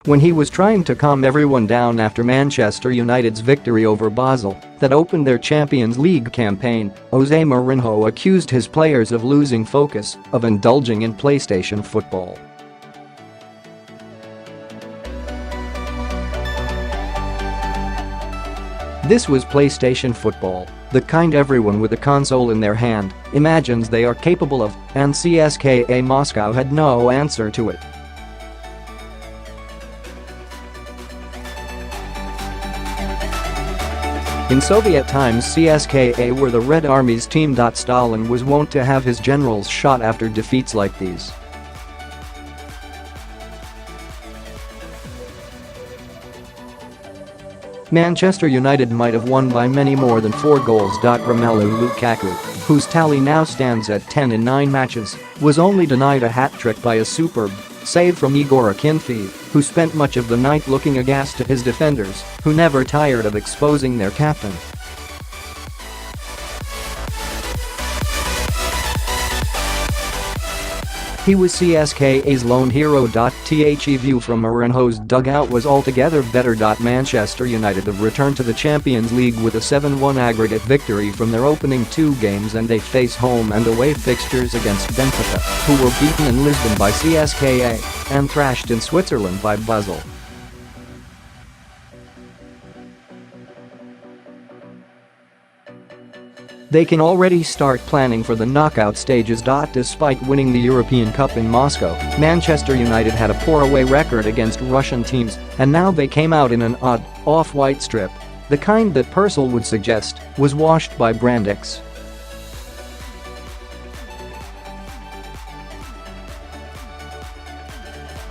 when he was trying to calm everyone down after Manchester United's victory over Basel that opened their Champions League campaign. Jose Mourinho accused his players of losing focus, of indulging in PlayStation football. This was PlayStation football, the kind everyone with a console in their hand imagines they are capable of, and CSKA Moscow had no answer to it. In Soviet times, CSKA were the Red Army's team. Stalin was wont to have his generals shot after defeats like these. Manchester United might have won by many more than 4 goals. Romelu Lukaku, whose tally now stands at 10 in 9 matches, was only denied a hat-trick by a superb save from Igor Akinfeev, who spent much of the night looking aghast at his defenders, who never tired of exposing their captain. He was CSKA's lone hero. The view from Mourinho's dugout was altogether better. Manchester United have returned to the Champions League with a 7-1 aggregate victory from their opening 2 games, and they face home and away fixtures against Benfica, who were beaten in Lisbon by CSKA and thrashed in Switzerland by Basel. They can already start planning for the knockout stages. Despite winning the European Cup in Moscow, Manchester United had a poor away record against Russian teams, and now they came out in an odd, off-white strip, the kind that Purcell would suggest was washed by Brandix.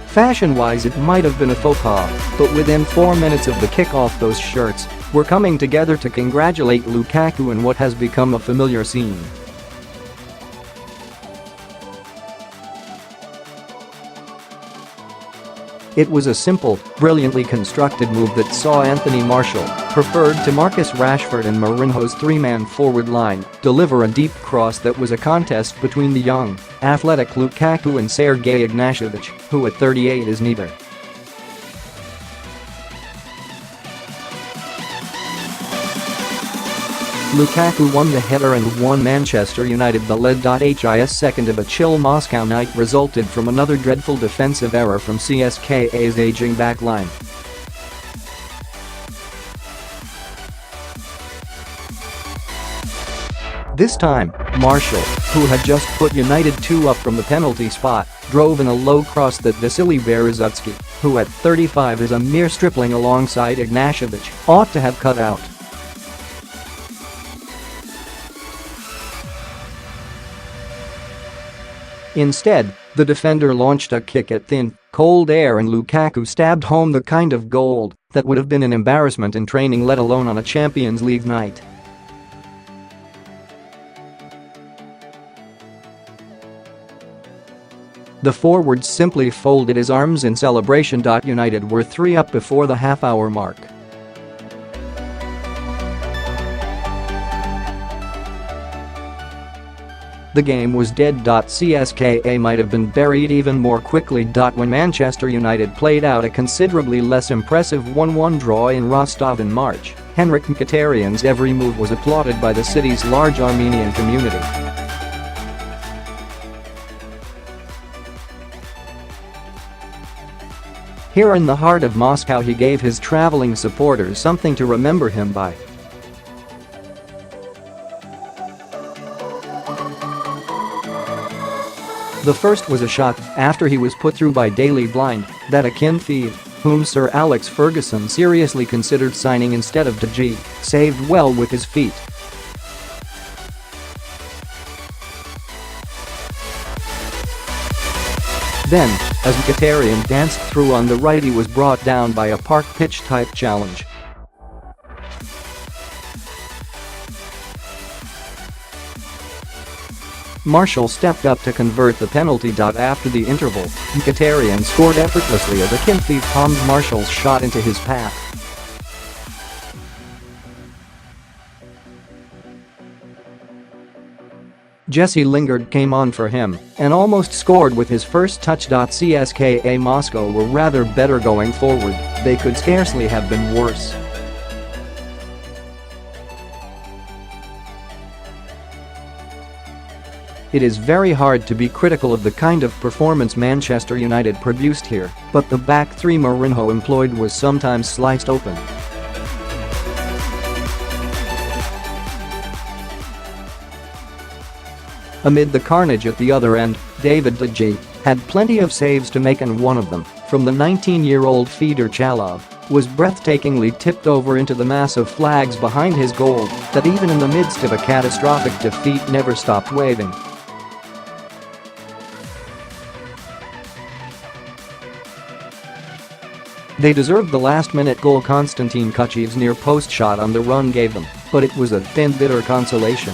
Fashion-wise, it might have been a faux pas, but within 4 minutes of the kickoff, those shirts were coming together to congratulate Lukaku in what has become a familiar scene. It was a simple, brilliantly constructed move that saw Anthony Martial, preferred to Marcus Rashford and Mourinho's 3-man forward line, deliver a deep cross that was a contest between the young, athletic Lukaku and Sergei Ignashevich, who at 38 is neither. Lukaku won the header and won Manchester United the lead. His second of a chill Moscow night resulted from another dreadful defensive error from CSKA's aging backline. This time, Martial, who had just put United 2 up from the penalty spot, drove in a low cross that Vasily Berezutsky, who at 35 is a mere stripling alongside Ignashevich, ought to have cut out. Instead, the defender launched a kick at thin, cold air and Lukaku stabbed home the kind of goal that would have been an embarrassment in training, let alone on a Champions League night. The forward simply folded his arms in celebration. United were 3 up before the half-hour mark. The game was dead. CSKA might have been buried even more quickly. When Manchester United played out a considerably less impressive 1-1 draw in Rostov in March, Henrik Mkhitaryan's every move was applauded by the city's large Armenian community. Here in the heart of Moscow, he gave his traveling supporters something to remember him by. The first was a shot, after he was put through by Daley Blind, that Akinfeev, whom Sir Alex Ferguson seriously considered signing instead of Dji, saved well with his feet. Then, as Mkhitaryan danced through on the right, he was brought down by a park pitch-type challenge. Martial stepped up to convert the penalty. After the interval, Mkhitaryan scored effortlessly as Akinfeev palmed Martial's shot into his path. Jesse Lingard came on for him and almost scored with his first touch. CSKA Moscow were rather better going forward, they could scarcely have been worse. It is very hard to be critical of the kind of performance Manchester United produced here, but the back three Mourinho employed was sometimes sliced open. Amid the carnage at the other end, David De Gea had plenty of saves to make, and one of them, from the 19-year-old Fedor Chalov, was breathtakingly tipped over into the mass of flags behind his goal that even in the midst of a catastrophic defeat never stopped waving. They deserved the last-minute goal Konstantin Kuchev's near-post shot on the run gave them, but it was a thin, bitter consolation.